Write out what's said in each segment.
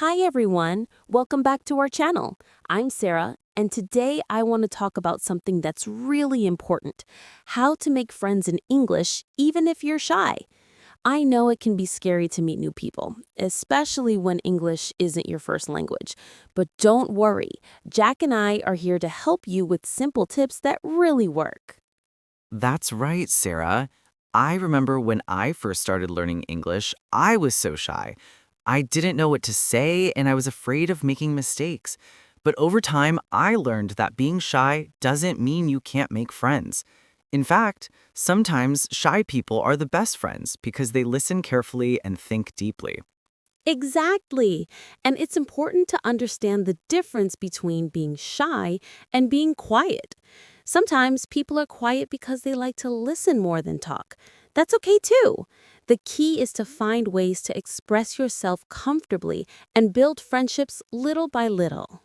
Hi everyone, welcome back to our channel. I'm Sarah, and today I want to talk about something that's really important: how to make friends in English even if you're shy. I know it can be scary to meet new people, especially when English isn't your first language. But don't worry, Jack and I are here to help you with simple tips that really work. That's right, Sarah. I remember when I first started learning English, I was so shy. I didn't know what to say and I was afraid of making mistakes. But over time, I learned that being shy doesn't mean you can't make friends. In fact, sometimes shy people are the best friends because they listen carefully and think deeply. Exactly. And it's important to understand the difference between being shy and being quiet. Sometimes people are quiet because they like to listen more than talk. That's okay too. The key is to find ways to express yourself comfortably and build friendships little by little.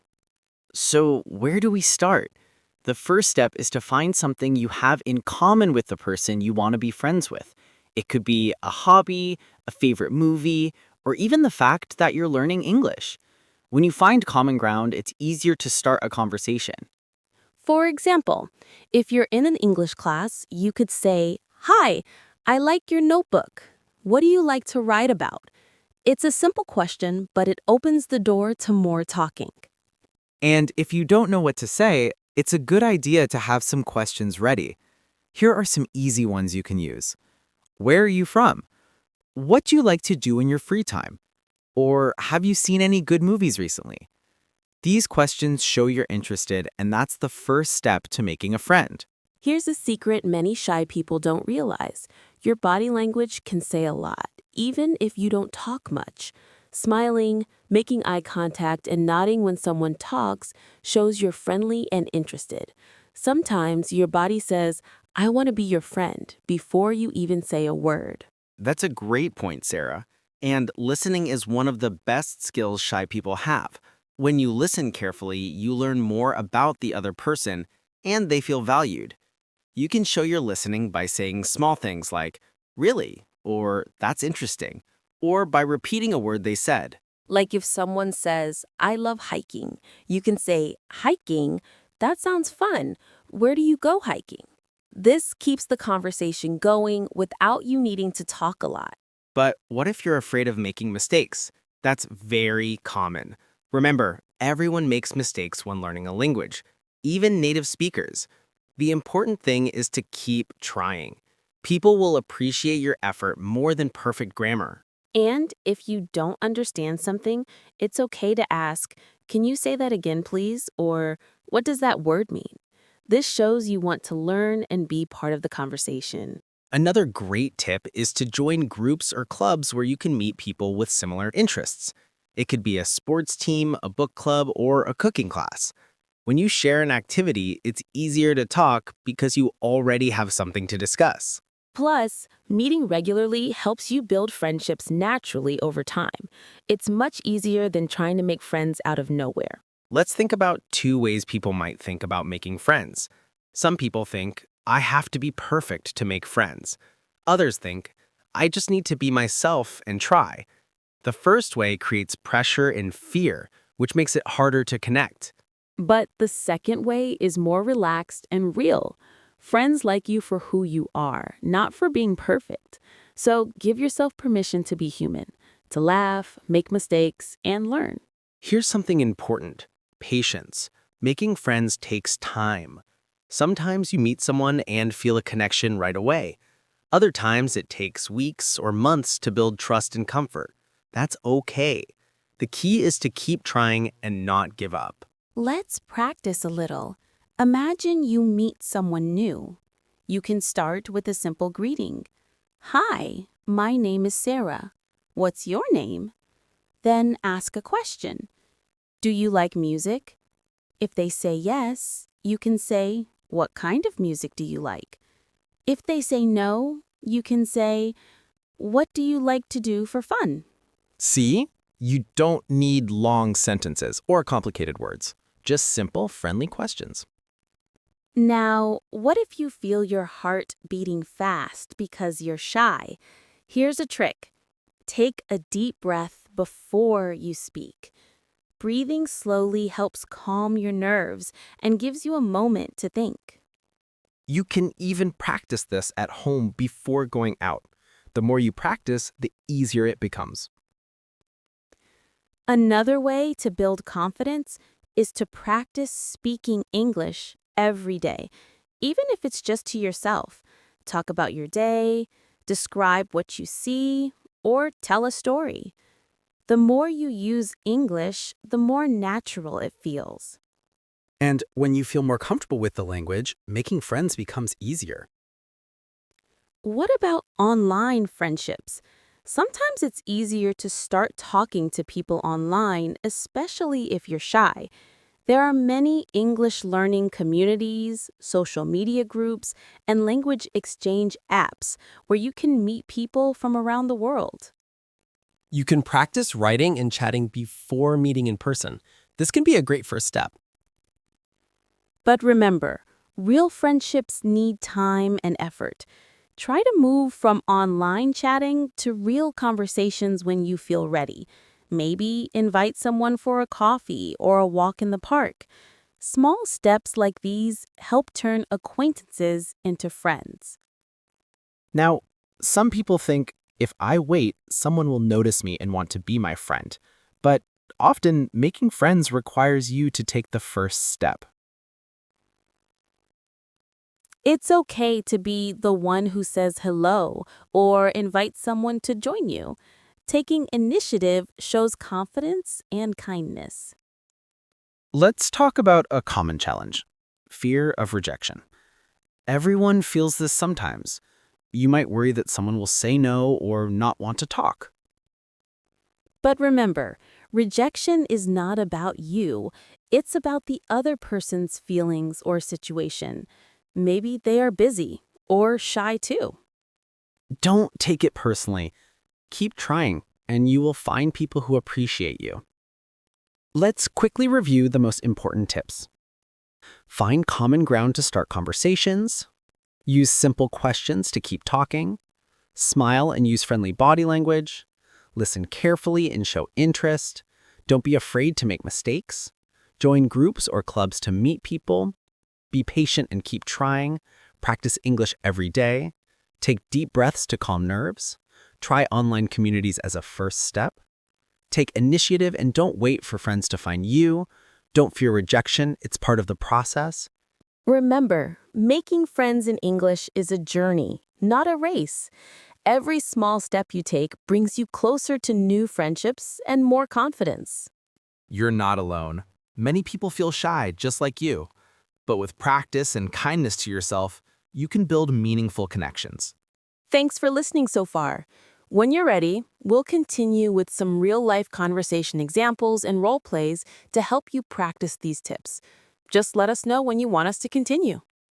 So, where do we start? The first step is to find something you have in common with the person you want to be friends with. It could be a hobby, a favorite movie, or even the fact that you're learning English. When you find common ground, it's easier to start a conversation. For example, if you're in an English class, you could say, "Hi, I like your notebook. What do you like to write about?" It's a simple question, but it opens the door to more talking. And if you don't know what to say, it's a good idea to have some questions ready. Here are some easy ones you can use. Where are you from? What do you like to do in your free time? Or have you seen any good movies recently? These questions show you're interested, and that's the first step to making a friend. Here's a secret many shy people don't realize. Your body language can say a lot, even if you don't talk much. Smiling, making eye contact, and nodding when someone talks shows you're friendly and interested. Sometimes your body says, "I want to be your friend," before you even say a word. That's a great point, Sarah. And listening is one of the best skills shy people have. When you listen carefully, you learn more about the other person and they feel valued. You can show your listening by saying small things like, "Really?" or "That's interesting," or by repeating a word they said. Like if someone says, "I love hiking," you can say, "Hiking? That sounds fun. Where do you go hiking?" This keeps the conversation going without you needing to talk a lot. But what if you're afraid of making mistakes? That's very common. Remember, everyone makes mistakes when learning a language, even native speakers. The important thing is to keep trying. People will appreciate your effort more than perfect grammar. And if you don't understand something, it's okay to ask, "Can you say that again, please?" Or, "What does that word mean?" This shows you want to learn and be part of the conversation. Another great tip is to join groups or clubs where you can meet people with similar interests. It could be a sports team, a book club, or a cooking class. When you share an activity, it's easier to talk because you already have something to discuss. Plus, meeting regularly helps you build friendships naturally over time. It's much easier than trying to make friends out of nowhere. Let's think about two ways people might think about making friends. Some people think, I have to be perfect to make friends. Others think, I just need to be myself and try. The first way creates pressure and fear, which makes it harder to connect. But the second way is more relaxed and real. Friends like you for who you are, not for being perfect. So give yourself permission to be human, to laugh, make mistakes, and learn. Here's something important: patience. Making friends takes time. Sometimes you meet someone and feel a connection right away. Other times it takes weeks or months to build trust and comfort. That's okay. The key is to keep trying and not give up. Let's practice a little. Imagine you meet someone new. You can start with a simple greeting. "Hi, my name is Sarah. What's your name?" Then ask a question. "Do you like music?" If they say yes, you can say, "What kind of music do you like?" If they say no, you can say, "What do you like to do for fun?" See? You don't need long sentences or complicated words. Just simple, friendly questions. Now, what if you feel your heart beating fast because you're shy? Here's a trick. Take a deep breath before you speak. Breathing slowly helps calm your nerves and gives you a moment to think. You can even practice this at home before going out. The more you practice, the easier it becomes. Another way to build confidence is to practice speaking English every day, even if it's just to yourself. Talk about your day, describe what you see, or tell a story. The more you use English, the more natural it feels. And when you feel more comfortable with the language, making friends becomes easier. What about online friendships? Sometimes it's easier to start talking to people online, especially if you're shy. There are many English learning communities, social media groups, and language exchange apps where you can meet people from around the world. You can practice writing and chatting before meeting in person. This can be a great first step. But remember, real friendships need time and effort. Try to move from online chatting to real conversations when you feel ready. Maybe invite someone for a coffee or a walk in the park. Small steps like these help turn acquaintances into friends. Now, some people think if I wait, someone will notice me and want to be my friend. But often, making friends requires you to take the first step. It's okay to be the one who says hello or invite someone to join you. Taking initiative shows confidence and kindness. Let's talk about a common challenge: fear of rejection. Everyone feels this sometimes. You might worry that someone will say no or not want to talk. But remember, rejection is not about you. It's about the other person's feelings or situation. Maybe they are busy or shy too. Don't take it personally. Keep trying, and you will find people who appreciate you. Let's quickly review the most important tips. Find common ground to start conversations. Use simple questions to keep talking. Smile and use friendly body language. Listen carefully and show interest. Don't be afraid to make mistakes. Join groups or clubs to meet people. Be patient and keep trying. Practice English every day. Take deep breaths to calm nerves. Try online communities as a first step. Take initiative and don't wait for friends to find you. Don't fear rejection, it's part of the process. Remember, making friends in English is a journey, not a race. Every small step you take brings you closer to new friendships and more confidence. You're not alone. Many people feel shy, just like you. But with practice and kindness to yourself, you can build meaningful connections. Thanks for listening so far. When you're ready, we'll continue with some real-life conversation examples and role plays to help you practice these tips. Just let us know when you want us to continue.